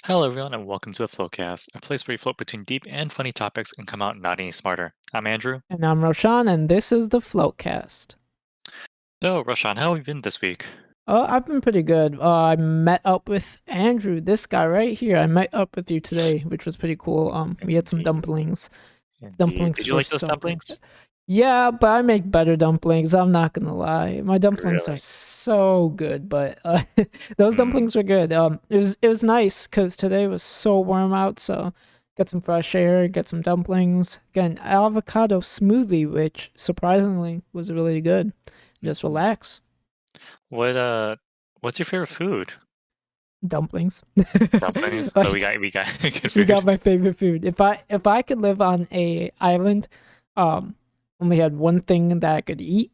Hello, everyone, and welcome to the Flowcast, a place where we float between deep and funny topics and come out not any smarter. I'm Andrew. And I'm Roshan, and this is the Floatcast. So, Roshan, how have you been this week? I've been pretty good. I met up with Andrew, this guy right here. I met up with you today, which was pretty cool. We had some Indeed. dumplings. Indeed. Did Dumplings you were like those so good. dumplings? Yeah, but I make better dumplings. I'm not gonna lie. My dumplings are Really? so good, but those Hmm. dumplings were good. It was nice because today was so warm out, so get some fresh air, get some dumplings, get an avocado smoothie, which surprisingly was really good. Just Hmm. relax. What what's your favorite food? Dumplings. Dumplings. So we Like got we got good you got food. my favorite food. If I could live on a island, um, only had one thing that I could eat,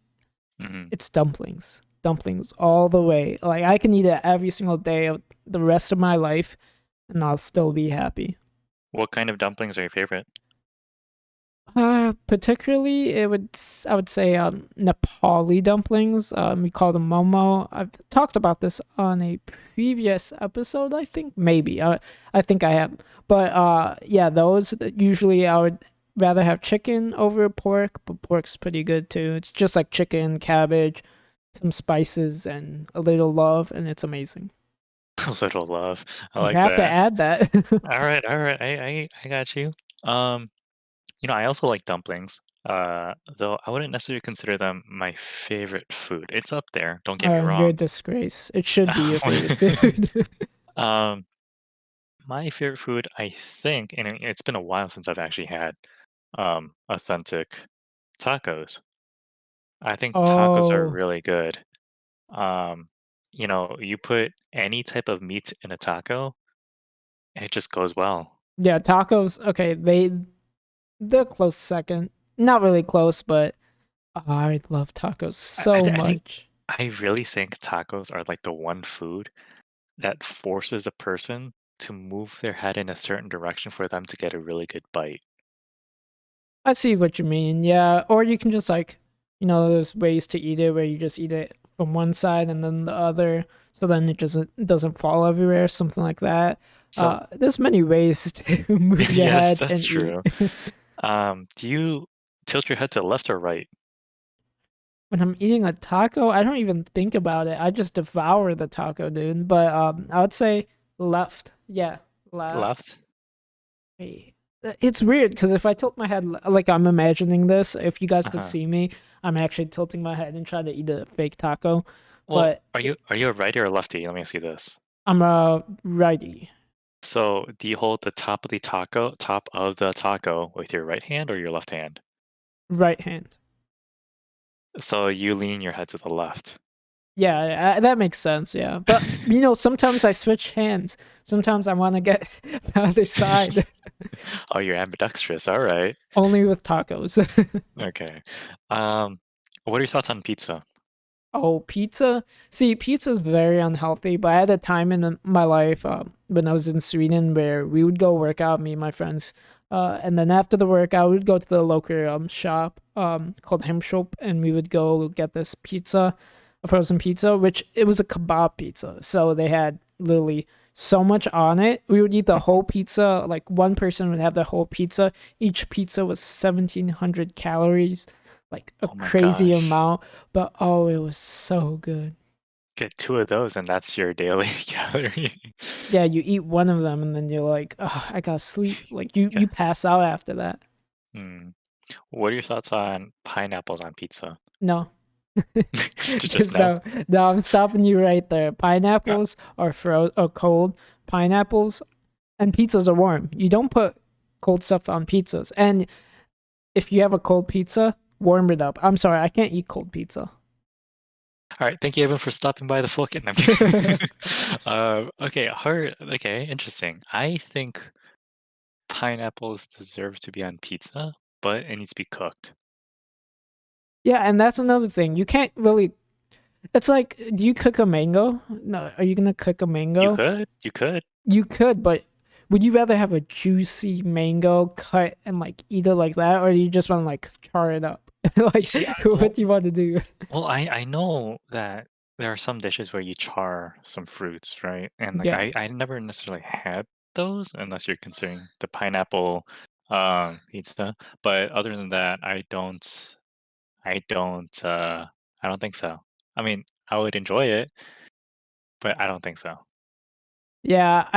Hmm. it's dumplings. Dumplings all the way. Like I can eat it every single day of the rest of my life, and I'll still be happy. What kind of dumplings are your favorite? Particularly, I would say Nepali dumplings. We call them momo. I've talked about this on a previous episode. I think maybe. I think I have. But yeah, those usually I would rather have chicken over pork, but pork's pretty good too. It's just like chicken, cabbage, some spices, and a little love, and it's amazing. A little love. I You like have to that. add that. All right. I got you. Um, I also like dumplings. Though I wouldn't necessarily consider them my favorite food. It's up there, don't get me You're a wrong. disgrace. It should be your favorite food. Um, my favorite food, I think, and it's been a while since I've actually had authentic tacos. I think tacos are Oh. really good. Um, you put any type of meat in a taco, and it just goes well. Yeah, tacos. Okay, they're close second. Not really close, but I love tacos so I think much. I really think tacos are like the one food that forces a person to move their head in a certain direction for them to get a really good bite. I see what you mean. Yeah, or you can just like, there's ways to eat it where you just eat it from one side and then the other, so then it doesn't fall everywhere, something like that. So, There's many ways to move your yes, head that's and eat. true. Do you tilt your head to left or right? When I'm eating a taco, I don't even think about it. I just devour the taco, dude. But I would say left. Yeah, left. Left? Wait. It's weird because if I tilt my head, like I'm imagining this, if you guys could Uh-huh. see me, I'm actually tilting my head and trying to eat a fake taco. Well, But are you a righty or a lefty? Let me ask you this. I'm a righty, So, do you hold the top of the taco with your right hand or your left hand? right hand. So you lean your head to the left. Yeah, that makes sense. Yeah, but sometimes I switch hands. Sometimes I want to get the other side. Oh, you're ambidextrous. All right. Only with tacos. Okay. Um, what are your thoughts on pizza? Oh, pizza. See, pizza is very unhealthy, but I had a time in my life when I was in Sweden where we would go work out, me and my friends. And then after the workout, we would go to the local shop called Hemshop, and we would go get this pizza, a frozen pizza, which it was a kebab pizza. So they had literally so much on it. We would eat the whole pizza. Like one person would have the whole pizza. Each pizza was 1,700 calories, like a Oh my crazy gosh. amount, but oh, it was so good. Get two of those and that's your daily calorie. Yeah, you eat one of them and then you're like, oh, I gotta sleep. Like you Okay. pass out after that. Hmm. What are your thoughts on pineapples on pizza? No, Just because no. no, I'm stopping you right there. Uh, Pineapples are cold. Pineapples and pizzas are warm. You don't put cold stuff on pizzas. And if you have a cold pizza, warm it up. I'm sorry, I can't eat cold pizza. All right. Thank you, everyone, for stopping by the Flook. No, I'm kidding. Okay. Hard. Okay. Interesting. I think pineapples deserve to be on pizza, but it needs to be cooked. Yeah, and that's another thing. You can't really. It's like, do you cook a mango? No, are you gonna cook a You mango? could. You could. You could, but would you rather have a juicy mango cut and like eat it like that, or do you just want to like char it up? You Like, see, what do you want to do? I know that there are some dishes where you char some fruits, right? And like Yeah, I never necessarily had those unless you're considering the pineapple pizza. But other than that, I don't I don't think so. I mean, I would enjoy it, but I don't think so. Yeah,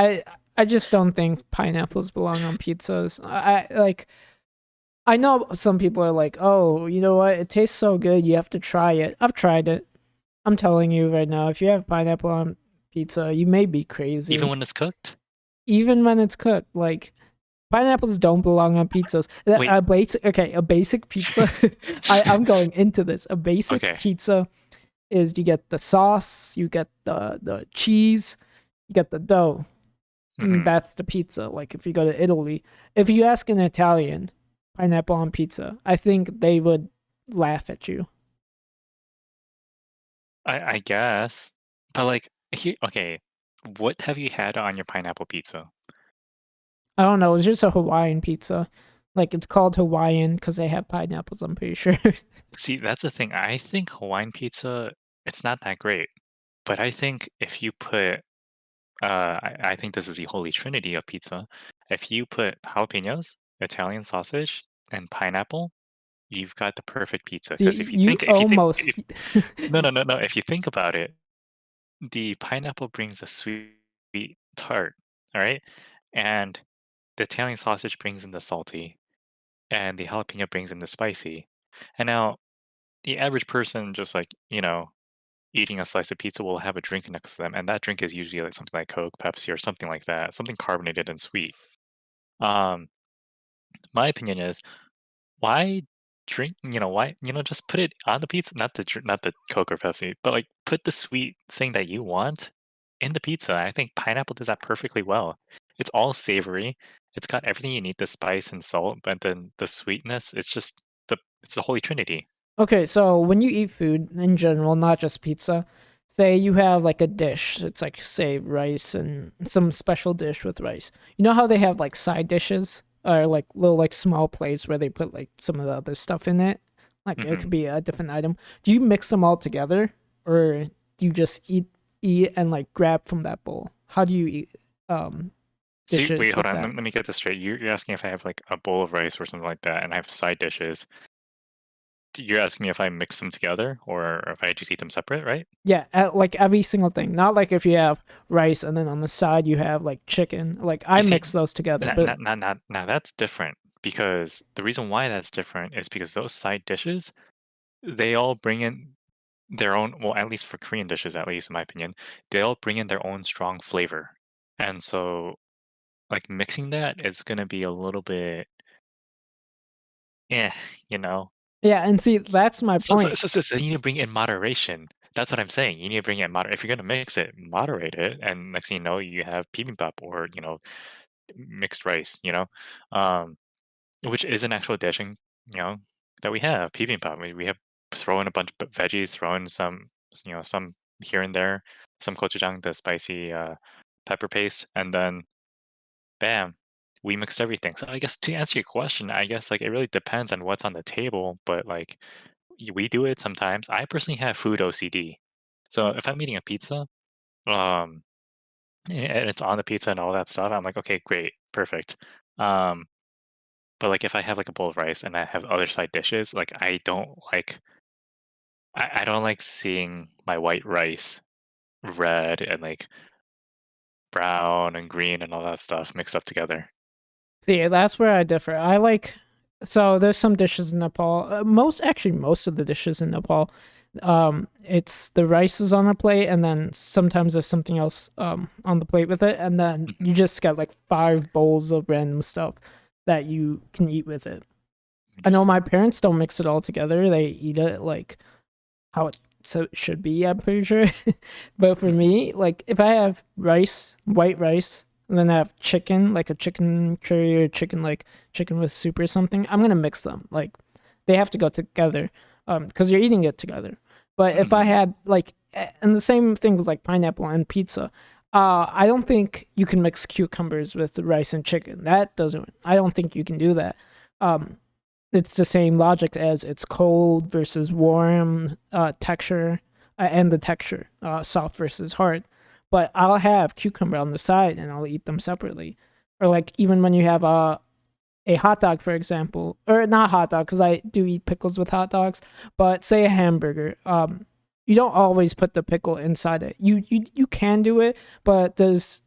I just don't think pineapples belong on pizzas. I like I know some people are like, "Oh, you know what? It tastes so good, you have to try it." I've tried it. I'm telling you right now, if you have pineapple on pizza, you may be Even crazy. when it's cooked? Even when it's cooked, like pineapples don't belong on pizzas. Wait, A basic pizza. I'm going into this. A basic okay. pizza is you get the sauce, you get the cheese, you get the dough. Hmm. That's the pizza. Like if you go to Italy, if you ask an Italian, pineapple on pizza, I think they would laugh at you. I guess. But like okay, what have you had on your pineapple pizza? I don't know. It's just a Hawaiian pizza. Like it's called Hawaiian because they have pineapples. I'm pretty sure. See, that's the thing. I think Hawaiian pizza, it's not that great. But I think if you put I think this is the holy trinity of pizza. If you put jalapenos, Italian sausage, and pineapple, you've got the perfect pizza. See, Because you if you think, almost. if, no, no, no, no. If you think about it, the pineapple brings a sweet tart, all right, and the Italian sausage brings in the salty, and the jalapeno brings in the spicy. And now the average person, just like eating a slice of pizza, will have a drink next to them, and that drink is usually like something like Coke, Pepsi, or something like that, something carbonated and sweet. Um, my opinion is why drink, why, just put it on the pizza, not the Coke or Pepsi, but like put the sweet thing that you want in the pizza. I think pineapple does that perfectly well. It's all savory. It's got everything you need, the spice and salt, but then the sweetness, it's the holy trinity. Okay, so when you eat food in general, not just pizza, say you have like a dish, it's like say rice and some special dish with rice. You know how they have like side dishes or like little like small plates where they put like some of the other stuff in it? Like it Hmm. could be a different item. Do you mix them all together or do you just eat and like grab from that bowl? How do you eat See, wait, dishes hold with on. that? Let me get this straight. You're asking if I have like a bowl of rice or something like that, and I have side dishes. You're asking me if I mix them together or if I just eat them separate, right? Yeah, like every single thing. Not like if you have rice and then on the side you have like chicken. Like I You see, mix those together, now, but now that's different because the reason why that's different is because those side dishes, they all bring in their own, well, at least for Korean dishes, at least in my opinion, they all bring in their own strong flavor. And so, like, mixing that is going to be a little bit, eh, you know? yeah, and see that's my So, so, point. so, so, so you need to bring it in moderation. That's what I'm saying. You need to bring it in moderate. If you're going to mix it, moderate it. And next thing you know, you have bibimbap or, mixed rice, um, which is an actual dish, and, you know, that we have bibimbap. We have throw in a bunch of veggies, throw in some here and there, some gochujang, the spicy pepper paste, and then bam, we mixed everything. So I guess to answer your question, I guess like it really depends on what's on the table, but like we do it sometimes. I personally have food OCD. So if I'm eating a pizza, um, and it's on the pizza and all that stuff, I'm like, okay, great, perfect. Um, but like if I have like a bowl of rice and I have other side dishes, like I don't like seeing my white rice red and like brown and green and all that stuff mixed up together. See, that's where I differ. I like so there's some dishes in Nepal. Most of the dishes in Nepal, it's the rice is on a plate, and then sometimes there's something else on the plate with it, and then Mhm. you just get like 5 bowls of random stuff that you can eat with it. I know my Interesting. parents don't mix it all together. They eat it like how it so it should be, I'm pretty sure. But for Mhm. me, like if I have rice, white rice, and then I have chicken, like a chicken curry or chicken with soup or something, I'm gonna mix them. Like they have to go together, because you're eating it together. But if I Mhm. had like, and the same thing with like pineapple and pizza, I don't think you can mix cucumbers with rice and chicken. That doesn't. I don't think you can do that. Um, it's the same logic as it's cold versus warm texture and the texture soft versus hard, but I'll have cucumber on the side and I'll eat them separately. Or like even when you have a hot dog, for example, or not hot dog, because I do eat pickles with hot dogs, but say a hamburger. You don't always put the pickle inside it. You can do it, but there's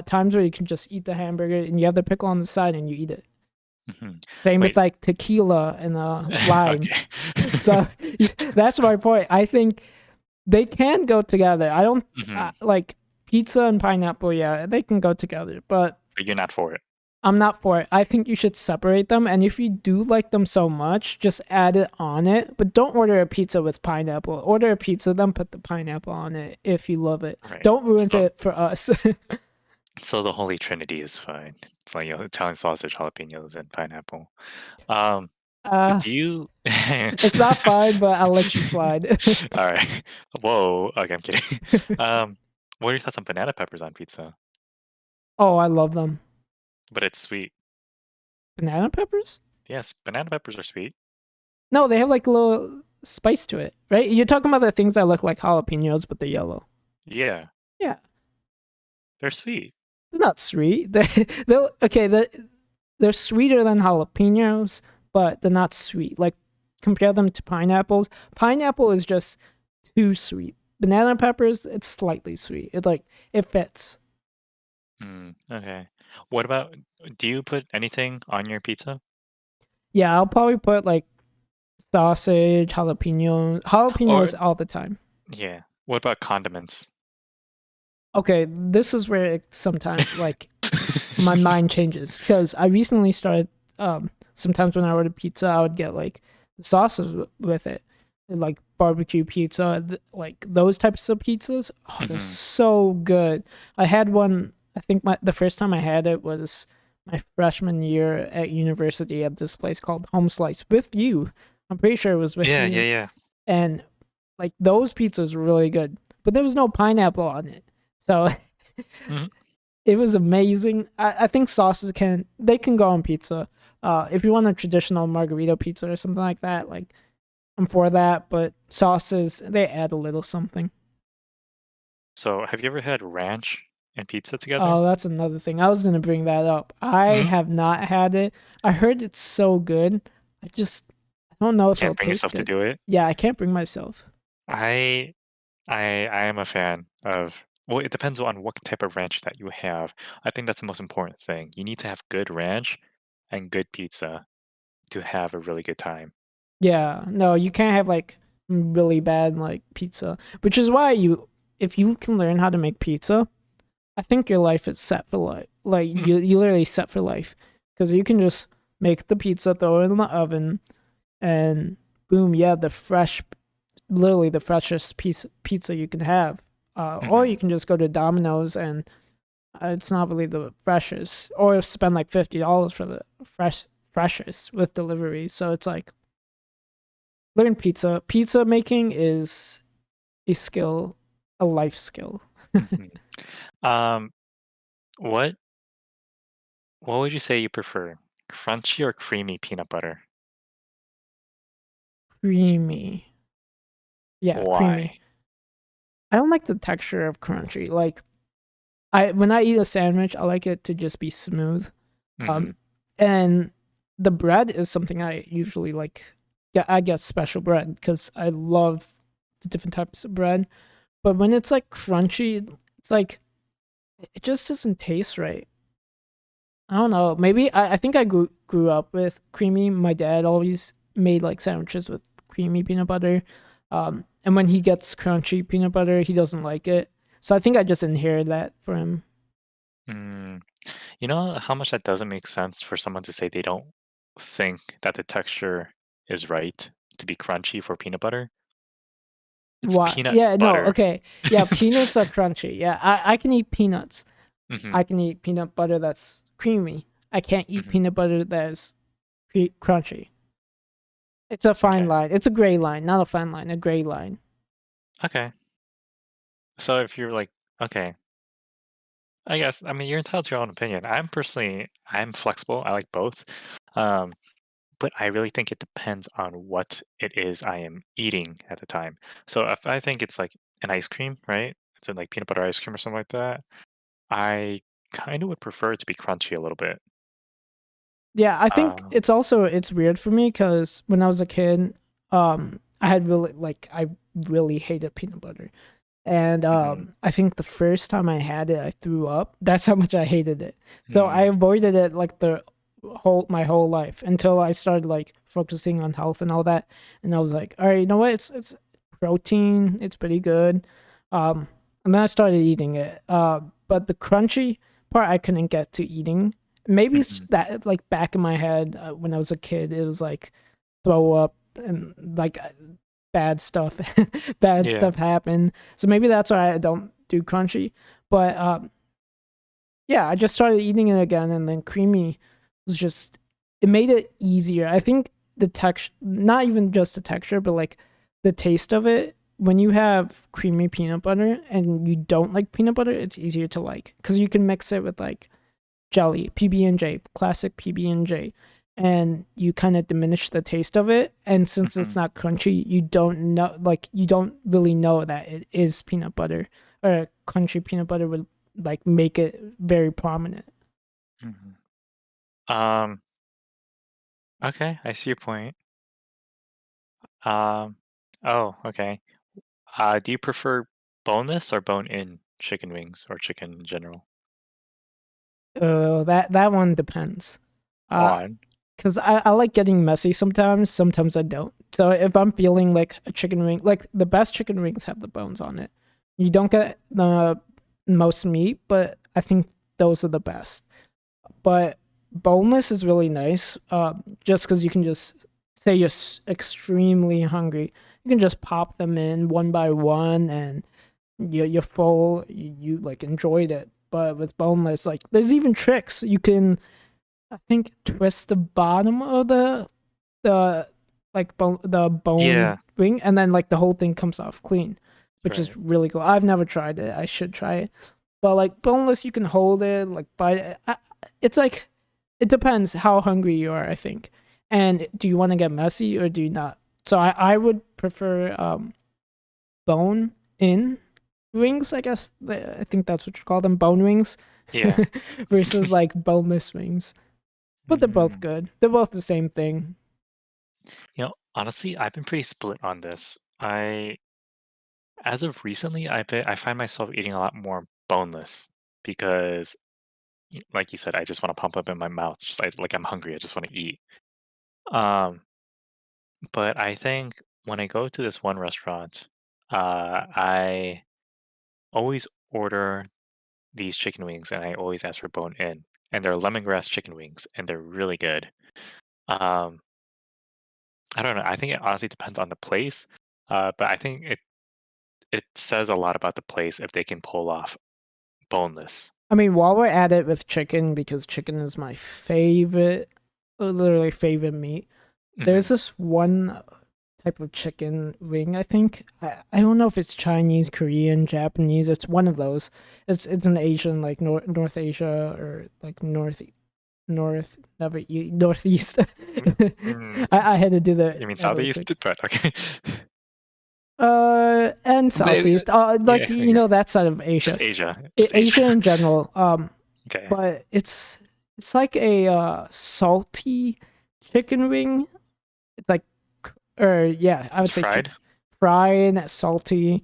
times where you can just eat the hamburger and you have the pickle on the side and you eat it. Mhm. Same with Wait. like tequila and lime. Okay. So that's my point. I think they can go together. I don't Mhm. like pizza and pineapple. Yeah, they can go together, but But you're not for it. I'm not for it. I think you should separate them. And if you do like them so much, just add it on it. But don't order a pizza with pineapple. Order a pizza, then put the pineapple on it if you love it. Right. Don't ruin So it for us. so the holy trinity is fine. It's like, Italian sausage, jalapenos, and pineapple. Um, but uh, do you it's not fine, but I'll let you slide. Alright. Whoa. Okay, I'm kidding. Um, what are your thoughts on banana peppers on pizza? Oh, I love them. But it's sweet. Banana peppers? Yes, banana peppers are sweet. No, they have like a little spice to it, right? You're talking about the things that look like jalapenos, but they're yellow. Yeah, Yeah, they're sweet. they're not sweet. They're okay. They're sweeter than jalapenos, but they're not sweet. Like compare them to pineapples. Pineapple is just too sweet. Banana peppers, it's slightly sweet. It's like it fits. Okay. What about do you put anything on your pizza? Yeah, I'll probably put like sausage, Or jalapenos all the time. yeah. What about condiments? Okay, this is where it sometimes like my mind changes because I recently started. Sometimes when I order pizza, I would get like the sauces with it, and, like barbecue pizza, like those types of pizzas. Oh, they're Mhm. so good. I had one. I think the first time I had it was my freshman year at university at this place called Home Slice with you. I'm pretty sure it was with Yeah, yeah, you, yeah. and like those pizzas were really good, but there was no pineapple on it. So Mhm. it was amazing. I think sauces can go on pizza. If you want a traditional margarita pizza or something like that, like I'm for that. But sauces they add a little something. So, have you ever had ranch and pizza together? Oh, that's another thing. I was gonna bring that up. I Mhm. have not had it. I heard it's so good. I don't know if it'll Can't bring taste yourself to good. do it. Yeah, I can't bring myself. I I am a fan of well, it depends on what type of ranch that you have. I think that's the most important thing. You need to have good ranch and good pizza to have a really good time. Yeah, no, you can't have like really bad like pizza, which is why if you can learn how to make pizza, I think your life is set for life. Like Mm, you literally set for life because you can just make the pizza, throw it in the oven, and boom, yeah, literally the freshest piece pizza you can have. Or mhm. you can just go to Domino's and it's not really the freshest, or spend like $50 for the freshest with delivery. So it's like learn pizza. Pizza making is a skill, a life skill. Mhm. Um, what what would you say you prefer? Crunchy or creamy peanut butter? Creamy, yeah, creamy. Why? I don't like the texture of crunchy. Like I when I eat a sandwich, I like it to just be smooth. Mhm. Um, and the bread is something I usually like. Yeah, I get special bread because I love the different types of bread. But when it's like crunchy, it's like it just doesn't taste right. I don't know. Maybe I think I grew up with creamy. My dad always made like sandwiches with creamy peanut butter. And when he gets crunchy peanut butter, he doesn't like it. So I think I just inherited that from him. Mm. You know how much that doesn't make sense for someone to say they don't think that the texture is right to be crunchy for peanut butter? It's Why? peanut Yeah, no, butter. okay. Yeah, peanuts are crunchy. Yeah, I can eat peanuts. Mhm, I can eat peanut butter that's creamy. I can't eat mhm. peanut butter that is crunchy. It's a fine Okay, line. It's a gray line, not a fine line, a gray line. okay. So if you're like okay, I guess, I mean, you're entitled to your own opinion. I'm flexible, I like both, um, but I really think it depends on what it is I am eating at the time. So if I think it's like an ice cream, right? It's in like peanut butter ice cream or something like that, I kind of would prefer it to be crunchy a little bit. Yeah, I think Um, it's weird for me because when I was a kid, I really hated peanut butter. And mhm, I think the first time I had it, I threw up. That's how much I hated it. So I mm, avoided it like the whole my whole life until I started like focusing on health and all that. And I was like, all right, you know what? It's protein. It's pretty good. Um, and then I started eating it. But the crunchy part I couldn't get to eating. Maybe it's mhm, that like back in my head when I was a kid, it was like throw up and like bad stuff bad yeah. stuff happen. So maybe that's why I don't do crunchy. But yeah, I just started eating it again, and then creamy was just it made it easier. I think the texture, not even just the texture, but like the taste of it. When you have creamy peanut butter and you don't like peanut butter, it's easier to like because you can mix it with like jelly, PB&J, classic PB&J, and you kind of diminish the taste of it. And since it's Mhm, not crunchy, you don't really know that it is peanut butter, or crunchy peanut butter would like make it very prominent. mhm. Um, okay, I see your point. Um, oh, okay. Do you prefer boneless or bone-in chicken wings or chicken in general? That one depends. Uh, On. because I like getting messy sometimes. Sometimes I don't. So if I'm feeling like a chicken wing, like the best chicken wings have the bones on it. You don't get the most meat, but I think those are the best. But boneless is really nice. Just because you can just say you're extremely hungry, you can just pop them in one by one, and you're full. You like enjoyed it. But with boneless, like there's even tricks you can I think twist the bottom of the the bone Yeah, ring, and then like the whole thing comes off clean, which is right. really cool. I've never tried it. I should try it. But like boneless, you can hold it, like bite it. It's like it depends how hungry you are, I think. And do you want to get messy or do you not? So I would prefer bone in wings, I guess. I think that's what you call them, bone wings, Yeah. versus like boneless wings. But they're both Mm. good. They're both the same thing. Honestly, I've been pretty split on this. As of recently, I find myself eating a lot more boneless because, like you said, I just want to pump up in my mouth. Like I'm hungry. I just want to eat. Um, but I think when I go to this one restaurant, I always order these chicken wings, and I always ask for bone in, and they're lemongrass chicken wings, and they're really good. Um, I don't know. I think it honestly depends on the place, but I think it says a lot about the place if they can pull off boneless. I mean, while we're at it with chicken, because chicken is my favorite, literally favorite meat, there's Mhm. this one type of chicken wing, I think. I don't know if it's Chinese, Korean, Japanese. It's one of those. It's an Asian, like North Asia or like northeast. Mm. I had to do You mean that really Southeast? quick. But okay. And Maybe, southeast. yeah, Like you okay. know that side of Asia. Just Asia. Just Asia Asia. in general. Okay. But it's like a salty chicken wing. It's like, or yeah, I It's would say fried? fried, salty.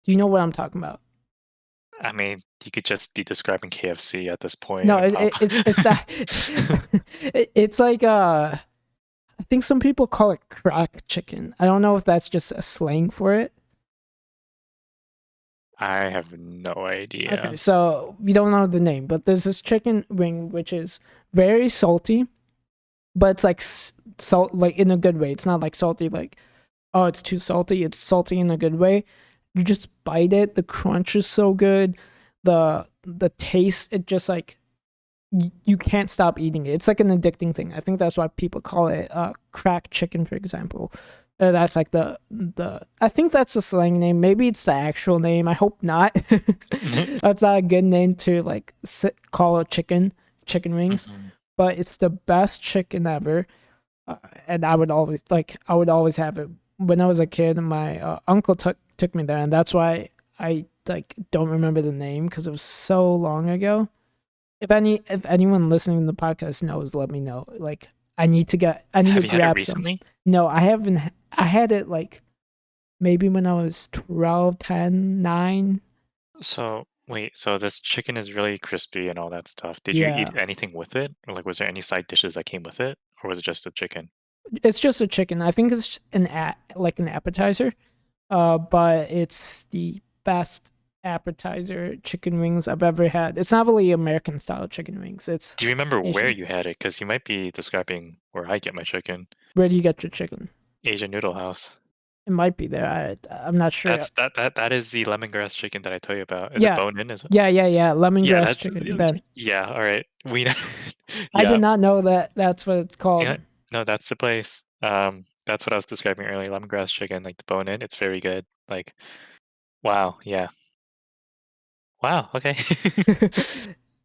Do you know what I'm talking about? I mean, you could just be describing KFC at this point No, and pop. it's that. It's like I think some people call it crack chicken. I don't know if that's just a slang for it. I have no Okay, idea. so we don't know the name, but there's this chicken wing which is very salty, but it's like salt, like in a good way. It's not like salty, like oh, it's too salty. It's salty in a good way. You just bite it. The crunch is so good. The taste, it just like you can't stop eating it. It's like an addicting thing. I think that's why people call it crack chicken, for example. That's like the. I think that's the slang name. Maybe it's the actual name. I hope not. That's not a good name to like call a chicken wings, Mhm. but it's the best chicken ever. And I would always have it. When I was a kid, my uncle took me there, and that's why I like don't remember the name because it was so long ago. If anyone listening to the podcast knows, let me know. Like I need to Have you had it grab some. recently? No, I haven't. I had it like maybe when I was 12, 10, 9. So wait, so this chicken is really crispy and all that stuff. Did you eat Yeah, anything with it? Or like was there any side dishes that came with it? Or was it just a chicken? it's just a chicken. I think it's like an appetizer. But it's the best appetizer chicken wings I've ever had. It's not really American style chicken wings. It's Do you remember where Asian. you had it? Because you might be describing where I get my chicken. Where do you get your chicken? Asian Noodle House. It might be there. I'm not sure. That is the lemongrass chicken that I tell you about. Is it Yeah, bone in? Is it? yeah. Yeah, Lemongrass that's chicken. Then yeah. All right, we I yeah did not know that that's what it's yeah. called. No, that's the place. That's what I was describing earlier. Lemongrass chicken, like the bone in. It's very good. Like wow, yeah, wow. Okay.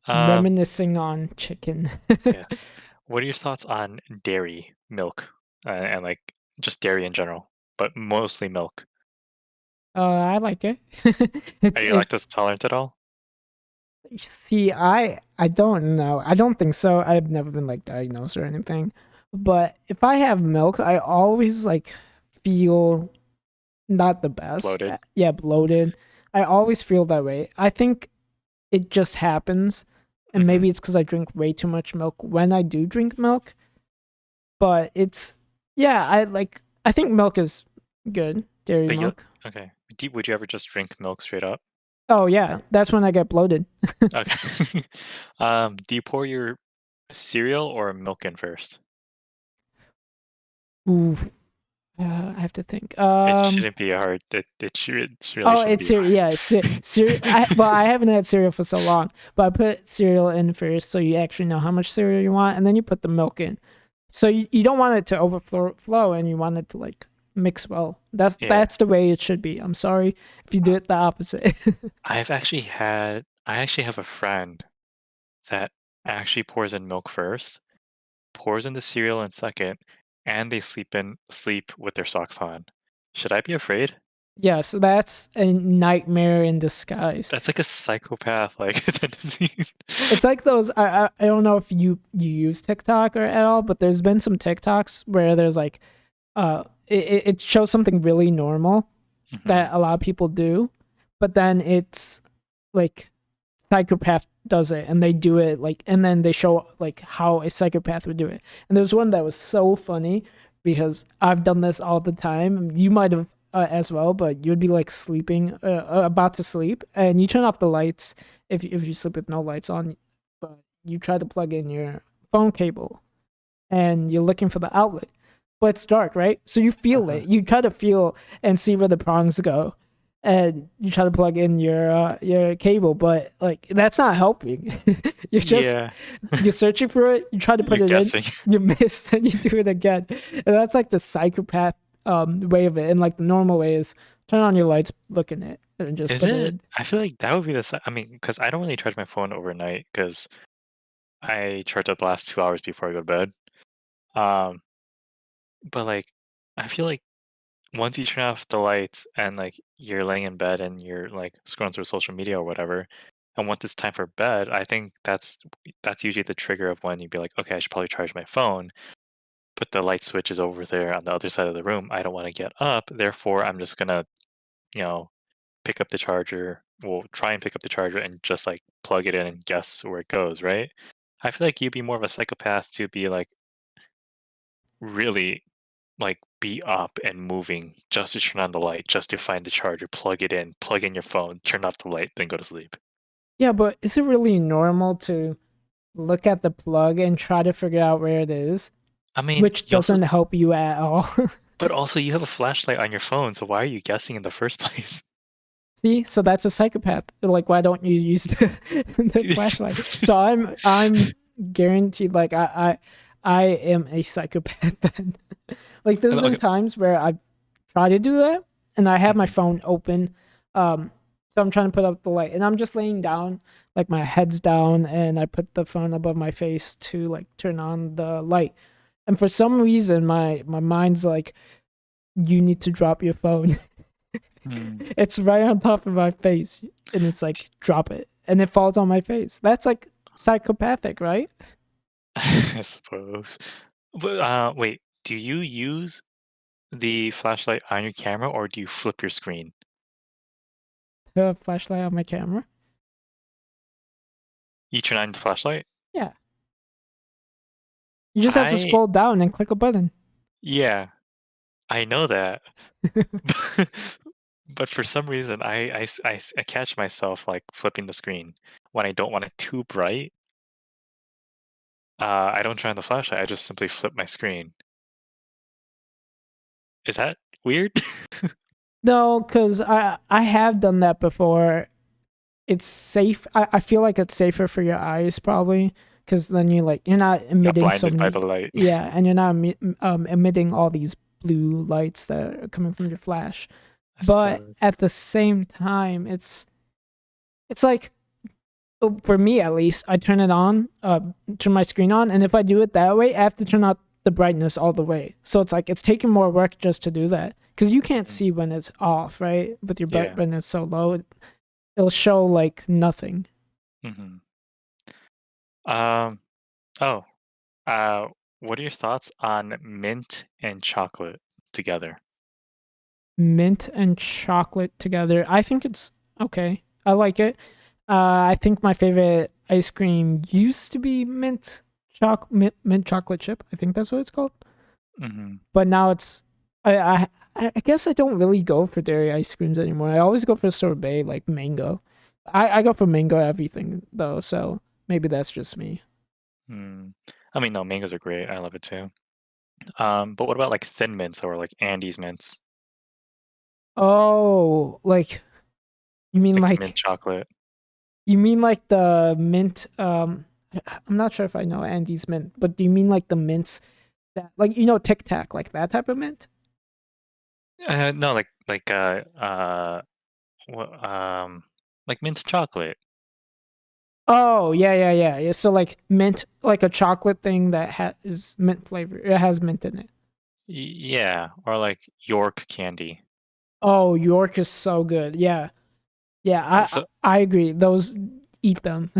um, Reminiscing on chicken. yes. What are your thoughts on dairy milk and like just dairy in general, but mostly milk? I like it. Are you It's lactose tolerant at all? see, I don't know. I don't think so. I've never been like diagnosed or anything. But if I have milk, I always like feel not the best. Bloated? Yeah, bloated. I always feel that way. I think it just happens, and Hmm. maybe it's because I drink way too much milk when I do drink milk. But it's yeah, I think milk is good, dairy But you milk. okay? Would you ever just drink milk straight up? Oh yeah, that's when I get bloated. Okay. Do you pour your cereal or milk in first? Ooh, I have to think. It shouldn't be hard. It really Oh, shouldn't it's be cereal. hard. Yeah, cereal. I haven't had cereal for so long, but I put cereal in first, so you actually know how much cereal you want, and then you put the milk in. So you don't want it to overflow, and you want it to like mix well. Yeah. That's the way it should be. I'm sorry if you do it the opposite. I actually have a friend that actually pours in milk first, pours in the cereal in second, and they sleep with their socks on. Should I be afraid? Yeah, so that's a nightmare in disguise. That's like a psychopath like tendency. It's like those. I don't know if you use TikTok or at all, but there's been some TikToks where there's like it shows something really normal Hmm. that a lot of people do, but then it's like psychopath does it and they do it like and then they show like how a psychopath would do it. And there's one that was so funny because I've done this all the time. You might have as well, but you'd be like sleeping, about to sleep, and you turn off the lights if you sleep with no lights on, but you try to plug in your phone cable and you're looking for the outlet, but it's dark, right? So you feel Uh-huh. it. You try to feel and see where the prongs go, and you try to plug in your cable, but like that's not helping. you're just Yeah, you're searching for it. You try to you're put it in, guessing. you miss, then you do it again, and that's like the psychopath way of it. And like the normal way is turn on your lights, look in it, and just Is put it it? in. I feel like that would be I mean, because I don't really charge my phone overnight because I charge it the last 2 hours before I go to bed. Um, but like, I feel like once you turn off the lights and like you're laying in bed and you're like scrolling through social media or whatever, and once it's time for bed, I think that's usually the trigger of when you'd be like, okay, I should probably charge my phone, but the light switch is over there on the other side of the room. I don't want to get up, therefore I'm just gonna, you know, pick up the charger. Well, try and pick up the charger and just like plug it in and guess where it goes, right? I feel like you'd be more of a psychopath to be like really like be up and moving just to turn on the light, just to find the charger, plug it in, plug in your phone, turn off the light, then go to sleep. Yeah, but is it really normal to look at the plug and try to figure out where it is, I mean, which doesn't help you at all? but also you have a flashlight on your phone, so why are you guessing in the first place? See, so that's a psychopath. Like, why don't you use the flashlight? So I'm guaranteed. Like, I am a psychopath. Then, like, there's been Okay. times where I try to do that, and I have my Mhm. phone open. So I'm trying to put up the light, and I'm just laying down, like my head's down, and I put the phone above my face to like turn on the light. And for some reason, my mind's like, you need to drop your phone. Hmm. It's right on top of my face, and it's like drop it, and it falls on my face. That's like psychopathic, right? I suppose. But wait, do you use the flashlight on your camera or do you flip your screen? The flashlight on my camera. You turn on the flashlight? Yeah, you just have to I scroll down and click a button. Yeah, I know that. But for some reason, I catch myself like flipping the screen when I don't want it too bright. I don't turn on the flashlight. I just simply flip my screen. Is that weird? No, because I have done that before. It's safe. I feel like it's safer for your eyes probably, because then you're not Got emitting so blinded by the many. light. Yeah, and you're not emitting all these blue lights that are coming from your flash. I But suppose. at the same time, it's like, for me at least, I turn it on, turn my screen on, and if I do it that way, I have to turn out the brightness all the way. So it's like it's taking more work just to do that, because you can't Mm, see when it's off, right? With your yeah. brightness so low, it'll show like nothing. Hmm. Um. Oh. Uh. What are your thoughts on mint and chocolate together? Mint and chocolate together. I think it's okay. I like it. I think my favorite ice cream used to be mint chocolate chip. I think that's what it's called. Hmm. But now it's I I I guess I don't really go for dairy ice creams anymore. I always go for sorbet, like mango. I go for mango everything though, so maybe that's just me. Mm. I mean, no, mangoes are great. I love it too. But what about like thin mints or like Andes mints, Oh, like you mean like mint like chocolate? you mean like the mint? I'm not sure if I know Andy's mint, but do you mean like the mints that, like, Tic Tac, like that type of mint? No, what, like mint chocolate. Oh, yeah, yeah, yeah, yeah. So like mint, like a chocolate thing that is mint flavor. It has mint in it. Yeah, or like York candy. Oh, York is so good. Yeah, yeah. I So I agree. Those, eat them.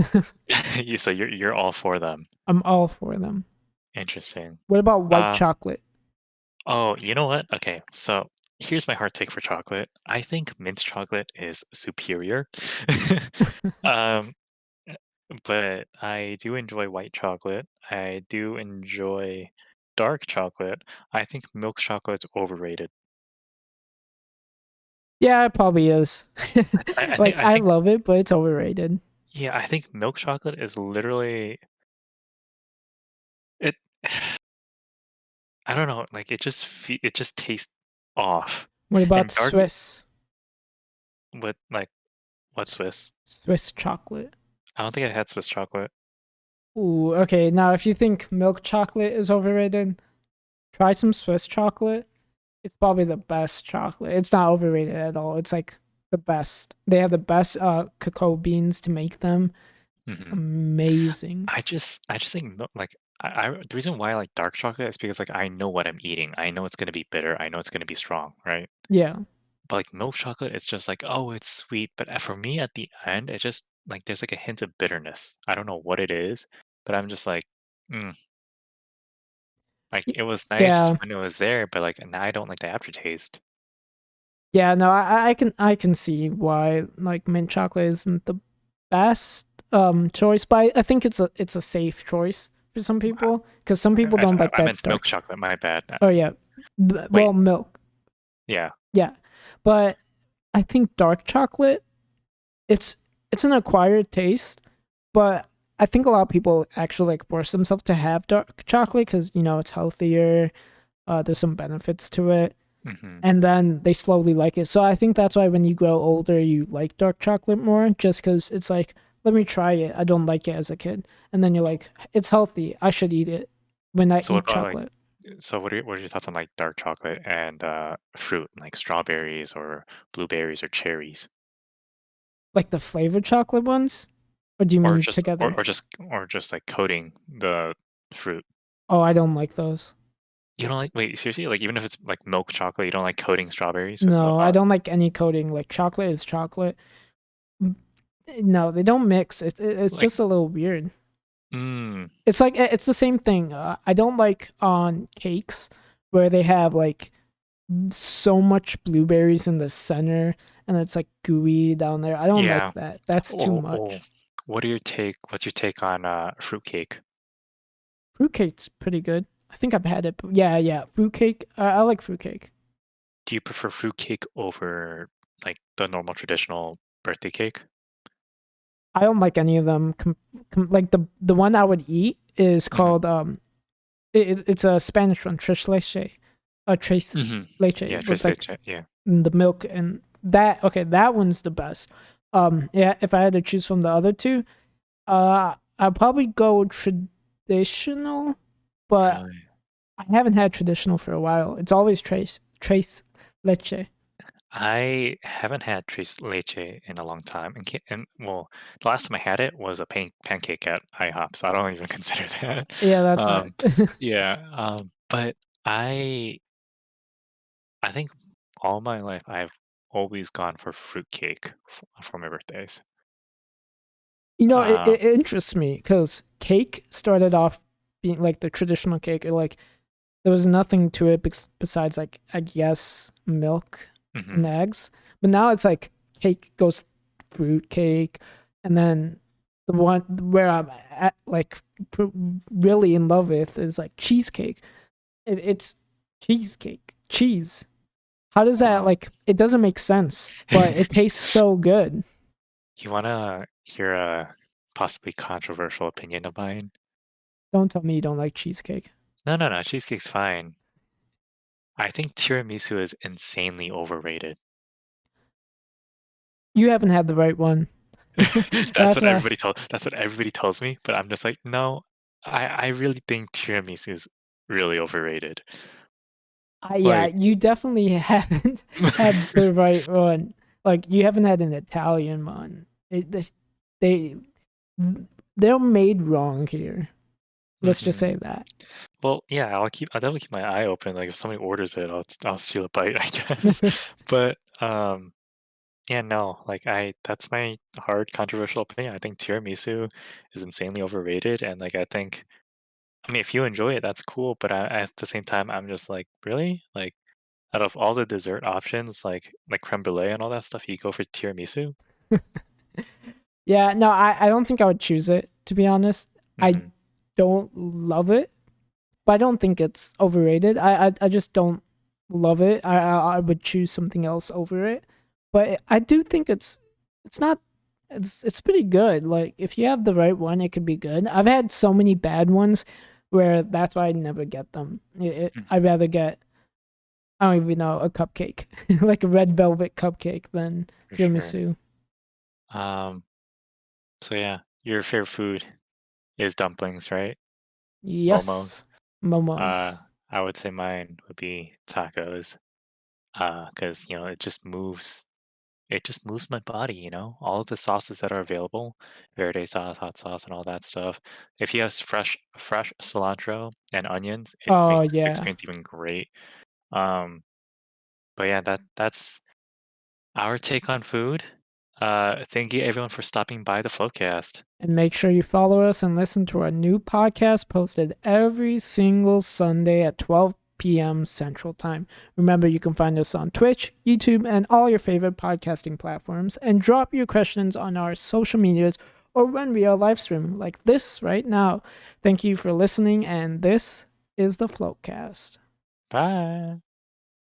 you so you're all for them. I'm all for them. Interesting. What about white Uh chocolate? oh, you know what? Okay, so here's my hard take for chocolate. I think mint chocolate is superior. um, uh, but I do enjoy white chocolate. I do enjoy dark chocolate. I think milk chocolate's overrated. Yeah, it probably is. I think Like, I I think love it, but it's overrated. yeah, I think milk chocolate is literally it. I don't know, like it just tastes off. What about And dark with like what Swiss? Swiss chocolate? I don't think I had Swiss chocolate. Ooh, okay. Now, if you think milk chocolate is overrated, try some Swiss chocolate. It's probably the best chocolate. It's not overrated at all. It's like the best. They have the best cacao beans to make them. It's Mhm. amazing. I just think like I the reason why I like dark chocolate is because like I know what I'm eating. I know it's gonna be bitter. I know it's gonna be strong, right? Yeah. But like milk chocolate, it's just like oh, it's sweet. But for me, at the end, it just like there's like a hint of bitterness. I don't know what it is, but I'm just like, mm, like Y- it was nice Yeah. when it was there, but like now I don't like the aftertaste. Yeah, no, I can see why like mint chocolate isn't the best choice, but I think it's a safe choice for some people, because some people don't like I that meant milk dark. chocolate. My bad. Oh yeah. Wait, Well, milk. yeah. Yeah. But I think dark chocolate, it's it's an acquired taste, but I think a lot of people actually like force themselves to have dark chocolate because it's healthier. There's some benefits to it, Hmm. and then they slowly like it. So I think that's why when you grow older, you like dark chocolate more, just because it's like, let me try it. I don't like it as a kid, and then you're like, it's healthy. I should eat it when I So what eat about like chocolate. so what are your thoughts on like dark chocolate and fruit like strawberries or blueberries or cherries Like the flavored chocolate ones, or do you or mean just together? or just like coating the fruit? Oh, I don't like those. You don't like wait, seriously? Like, even if it's, like, milk chocolate, you don't like coating strawberries with No, I don't like any coating. Like chocolate is chocolate. Mm, No, they don't mix. It's like just a little weird. mm, It's like it's the same thing. I don't like on cakes where they have like so much blueberries in the center and it's like gooey down there. I don't yeah. like that. That's too Oh, much. what's your take on, fruitcake? Fruitcake's pretty good. I think I've had it. But yeah, yeah. Fruitcake. I like fruitcake. Do you prefer fruitcake over, like, the normal traditional birthday cake? I don't like any of them. Like the one I would eat is Mhm, called it's a Spanish one, tres leche, tres mhm. leche Yeah, with Tristan, like yeah. the milk and that. Okay, that one's the best. Yeah, if I had to choose from the other two, I'd probably go traditional, but Really? I haven't had traditional for a while. It's always trace leche. I haven't had tres leche in a long time, and well, the last time I had it was a pancake at IHOP, so I don't even consider that. Yeah, that's not. Um, yeah, but I I think all my life I've always gone for fruitcake for my birthdays. It Um, interests me because cake started off being like the traditional cake. Like there was nothing to it besides like I guess milk mhm. and eggs. But now it's like cake goes fruit cake, and then the one where I'm at, like really in love with is like cheesecake. It's cheesecake cheese. How does that Um, like? It doesn't make sense, but it tastes so good. you wanna hear a possibly controversial opinion of mine? Don't tell me you don't like cheesecake. No, no, no, cheesecake's fine. I think tiramisu is insanely overrated. You haven't had the right one. That's why. That's what everybody tells me, but I'm just like, "No, I really think tiramisu is really overrated." Yeah, Like you definitely haven't had the right one. Like you haven't had an Italian one. They they're made wrong here. Let's just Mhm. say that. Well, yeah, I'll definitely keep my eye open, like, if somebody orders it, I'll steal a bite, I guess. But, yeah, no, like, I that's my hard controversial opinion. I think tiramisu is insanely overrated, and, like, I mean, if you enjoy it, that's cool, but at the same time, I'm just like, "Really?" Like, out of all the dessert options, like crème brûlée and all that stuff, you go for tiramisu? Yeah, no, I don't think I would choose it to be honest. I Mhm, don't love it, but I don't think it's overrated. I just don't love it. I would choose something else over it. But I do think it's not it's pretty good. Like if you have the right one, it could be good. I've had so many bad ones where that's why I never get them. mhm, I'd rather get I don't even know a cupcake, like a red velvet cupcake than for sure. tiramisu. Um, so yeah, your favorite food is dumplings, right? Yes, Momos? Uh, momos. I would say mine would be tacos, because it just moves my body, all of the sauces that are available, verde sauce, hot sauce, and all that stuff. If you have fresh cilantro and onions, it Oh makes the yeah. experience even great. Um, but yeah, that's our take on food. Thank you everyone for stopping by the Flowcast. And make sure you follow us and listen to our new podcast posted every single Sunday at 12 p.m. Central Time. Remember, you can find us on Twitch, YouTube, and all your favorite podcasting platforms. And drop your questions on our social medias or when we are live streaming, like this right now. Thank you for listening, and this is the Floatcast. Bye.